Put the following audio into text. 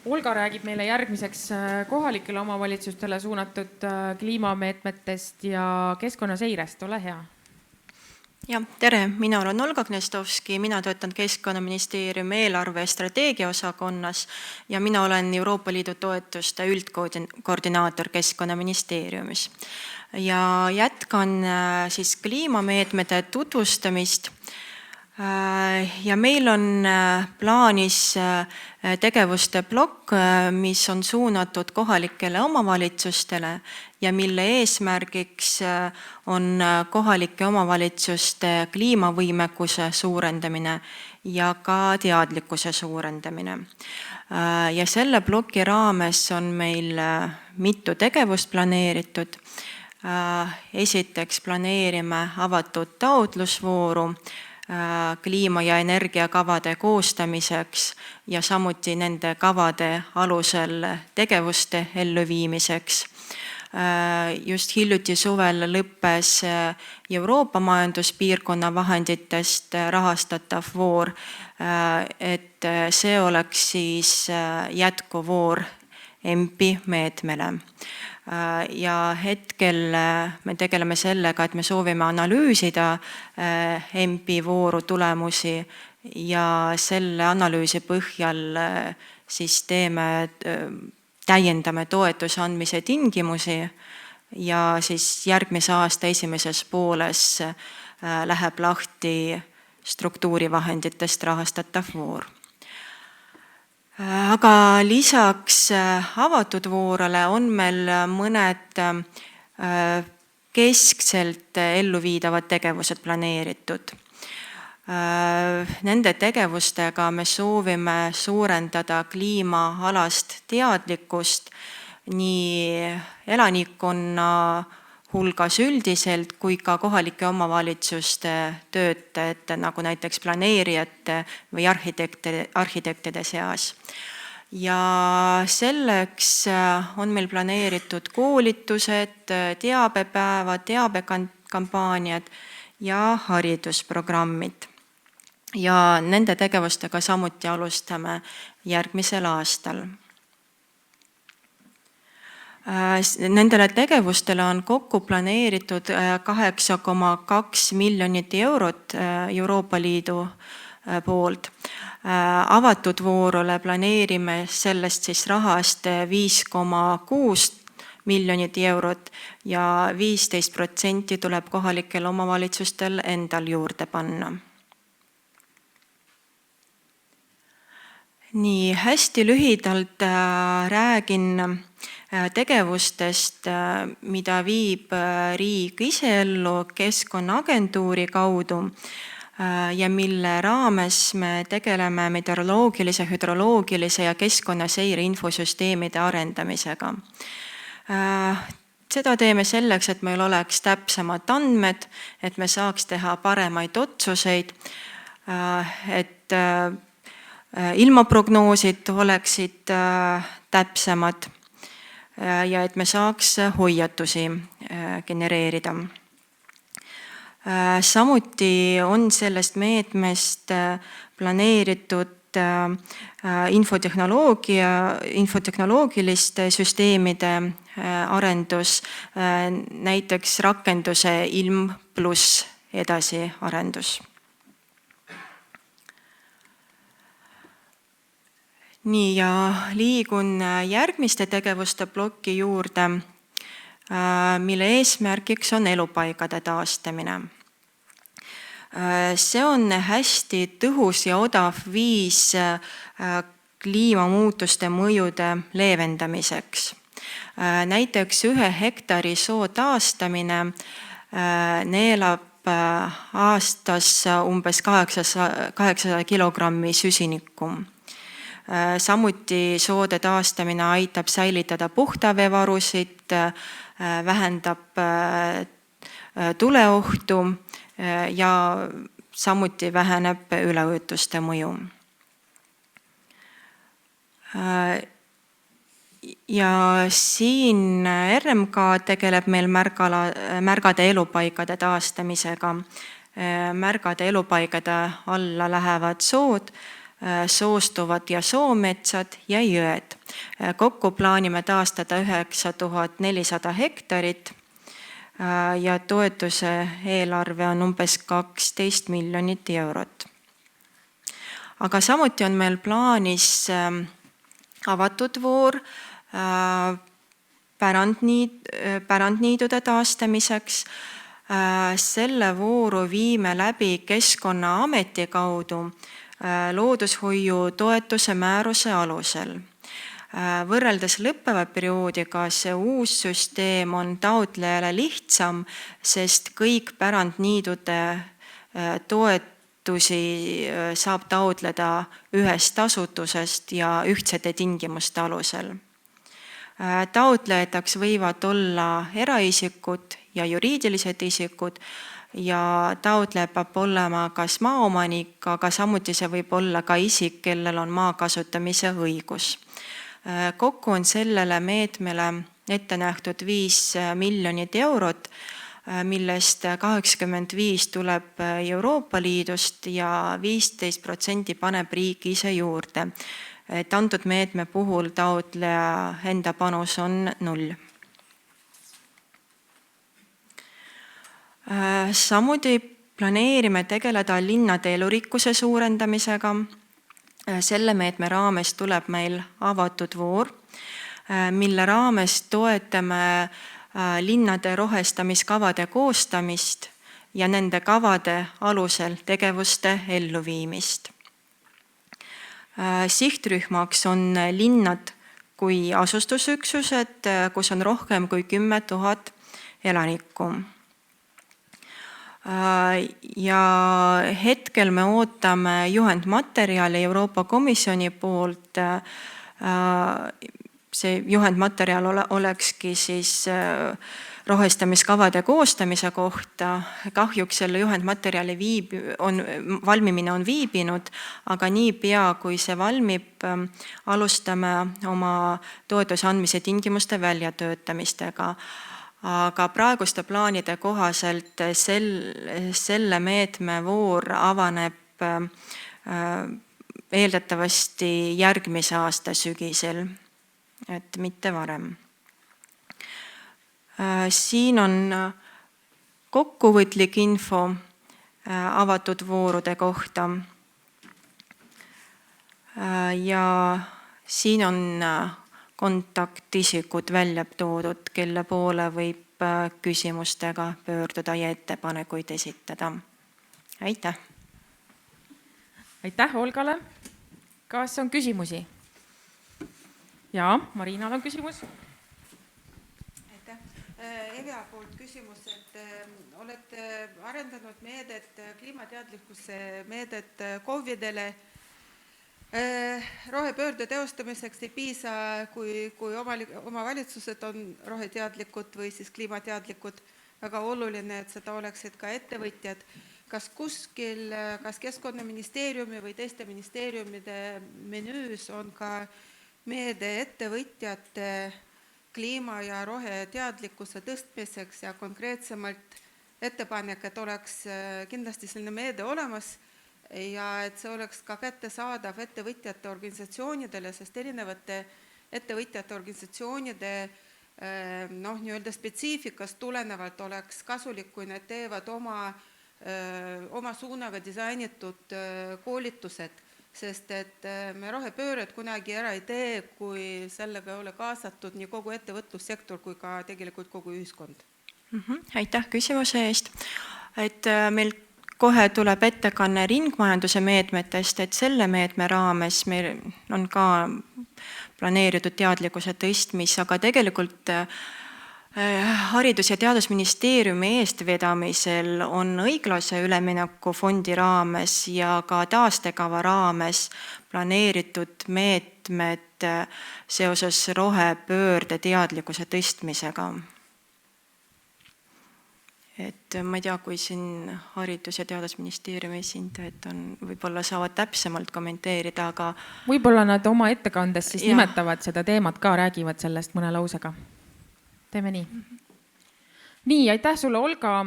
Olga räägib meile järgmiseks kohalikele omavalitsustele suunatud kliimameetmetest ja keskkonnaseirest. Ole hea. Ja, tere, mina olen Olga Knestovski, mina töötan Keskkonnaministeeriumi eelarve ja strateegia osakonnas ja mina olen Euroopa Liidu toetuste üldkoordinaator Keskkonnaministeeriumis. Ja jätkan siis kliimameetmete tutvustamist. Ja meil on plaanis tegevuste plokk, mis on suunatud kohalikele omavalitsustele ja mille eesmärgiks on kohalike omavalitsuste kliimavõimekuse suurendamine ja ka teadlikkuse suurendamine. Ja selle ploki raames on meil mitu tegevust planeeritud. Esiteks planeerime avatud taotlusvooru kliima- ja energiakavade koostamiseks ja samuti nende kavade alusel tegevuste elluviimiseks. Just hiljuti suvel lõppes Euroopa majanduspiirkonna vahenditest rahastatav voor, et see oleks siis jätkuvoor EMPI meetmele. Ja hetkel me tegeleme sellega, et me soovime analüüsida EMPI vooru tulemusi ja selle analüüsi põhjal siis täiendame toetuse andmise tingimusi ja siis järgmise aasta esimeses pooles läheb lahti struktuurivahenditest rahastatav voor. Aga lisaks avatud voorale on meil mõned keskselt elluviidavad tegevused planeeritud. Nende tegevustega me soovime suurendada kliimaalast teadlikkust nii elanikkonna hulgas üldiselt kui ka kohalike omavalitsuste töötajate, nagu näiteks planeerijate või arhitektide seas. Ja selleks on meil planeeritud koolitused, teabepäevad, teabekampaaniad ja haridusprogrammid. Ja nende tegevustega samuti alustame järgmisel aastal. Nendele tegevustele on kokku planeeritud 8,2 miljonit eurot Euroopa Liidu poolt. Avatud voorule planeerime sellest siis rahast 5,6 miljonit eurot ja 15% tuleb kohalikel omavalitsustel endal juurde panna. Nii, hästi lühidalt räägin tegevustest, mida viib riik ise ellu Keskkonnaagentuuri kaudu ja mille raames me tegeleme meteoroloogilise, hüdroloogilise ja keskkonnaseire infosüsteemide arendamisega. Seda teeme selleks, et meil oleks täpsemad andmed, et me saaks teha paremaid otsuseid, et ilmaprognoosid oleksid täpsemad ja et me saaks hoiatusi genereerida. Samuti on sellest meetmest planeeritud infotehnoloogiliste süsteemide arendus, näiteks rakenduse Ilm+ edasiarendus. Nii, ja liigun järgmiste tegevuste ploki juurde, mille eesmärgiks on elupaigade taastamine. See on hästi tõhus ja odav viis kliimamuutuste mõjude leevendamiseks. Näiteks 1 hektari soo taastamine neelab aastas umbes 800 kilogrammi süsinikku. Samuti soode taastamine aitab säilitada puhtaveevarusid, vähendab tuleohtu ja samuti väheneb üleujutuste mõju. Ja siin RMK tegeleb meil märgade elupaigade taastamisega. Märgade elupaigade alla lähevad sood, soostuvad ja soometsad ja jõed. Kokku plaanime taastada 9400 hektarit ja toetuse eelarve on umbes 12 miljonit eurot. Aga samuti on meil plaanis avatud voor pärandniidude taastamiseks. Selle vooru viime läbi Keskkonnaameti kaudu loodushoiu toetuse määruse alusel. Võrreldes lõppeva perioodiga see uus süsteem on taotlejale lihtsam, sest kõik pärandniidude toetusi saab taotleda ühest asutusest ja ühtsete tingimuste alusel. Taotlejateks võivad olla eraisikud ja juriidilised isikud ja taotleja peab olema kas maaomanik, aga samuti see võib olla ka isik, kellel on maa kasutamise õigus. Kokku on sellele meetmele ette nähtud 5 miljonit eurot, millest 85% tuleb Euroopa Liidust ja 15% paneb riik ise juurde. Et antud meetme puhul taotleja enda panus on 0. Samuti planeerime tegeleda linnade elurikkuse suurendamisega. Selle meetme raames tuleb meil avatud voor, mille raames toetame linnade rohestamiskavade koostamist ja nende kavade alusel tegevuste elluviimist. Sihtrühmaks on linnad kui asustusüksused, kus on rohkem kui 10 000 elanikku. Ja hetkel me ootame juhendmaterjali Euroopa Komisjoni poolt. See juhendmaterjal olekski siis rohestamiskavade koostamise kohta. Kahjuks selle juhendmaterjali valmimine on viibinud, aga niipea kui see valmib, alustame oma toetuse andmise tingimuste väljatöötamistega. Aga praeguste plaanide kohaselt selle meetme voor avaneb eeldatavasti järgmise aasta sügisel, et mitte varem. Siin on kokkuvõtlik info avatud voorude kohta ja siin on kontaktisikud välja toodud, kelle poole võib küsimustega pöörduda ja ettepanekuid esitada. Aitäh! Aitäh Olgale! Kas on küsimusi? Jaa, Marinal on küsimus. Aitäh! Evia poolt küsimus, et olete arendanud meedet, kliimateadlikkuse meedet KOV-idele. Rohepöörde teostamiseks ei piisa, kui omavalitsused on roheteadlikud või siis kliimateadlikud. Väga oluline, et seda oleksid ka ettevõtjad. Kas kuskil, kas Keskkonnaministeeriumi või teiste ministeeriumide menüüs on ka meede ettevõtjate kliima- ja roheteadlikkuse tõstmiseks ja konkreetsemalt ettepanek, et oleks kindlasti selline meede olemas ja et see oleks ka kättesaadav ettevõtjate organisatsioonidele, sest erinevate ettevõtjate organisatsioonide nii-öelda spetsiifikast tulenevalt oleks kasulik, kui need teevad oma suunaga disainitud koolitused, sest et me rohepööret kunagi ära ei tee, kui sellega ei ole kaasatud nii kogu ettevõtlussektor kui ka tegelikult kogu ühiskond. Aitäh küsimuse eest. Et meil kohe tuleb ettekanne ringmajanduse meetmetest, et selle meetme raames meil on ka planeeritud teadlikkuse tõstmis, aga tegelikult Haridus- ja Teadusministeeriumi eestvedamisel on õiglase ülemineku fondi raames ja ka taastekava raames planeeritud meetmed seoses rohepöörde teadlikkuse tõstmisega. Et ma ei tea, kui siin Haridus- ja Teadusministeeriumi esindajad on, võib-olla saavad täpsemalt kommenteerida, aga võib-olla nad oma ettekandes siis nimetavad seda teemat ka, räägivad sellest mõne lausega. Teeme nii. Nii, aitäh sulle, Olga.